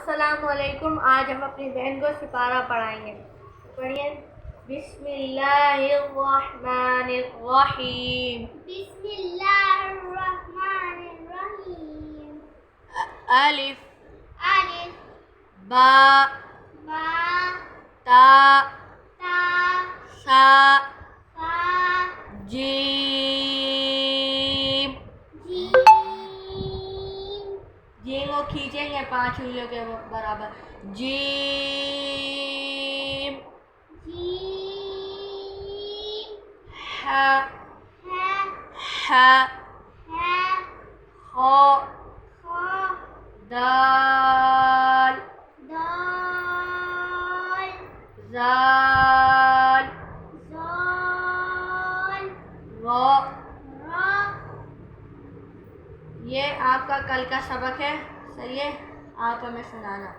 السلام علیکم. آج ہم اپنی بہن کو سپارہ پڑھائیں گے. پڑھیے. بسم اللہ الرحمن الرحیم. بسم اللہ الرحمن الرحیم. الف الف با با تا تا سا سا جیم. جیم. جیم کو کھینچیں گے 5 انگلیوں کے برابر. جیم. جیم. ح ح ح ح خ خ دال دال زال زال را. را. یہ آپ کا کل کا سبق ہے. صحیح ہے. آپ ہمیں سنانا.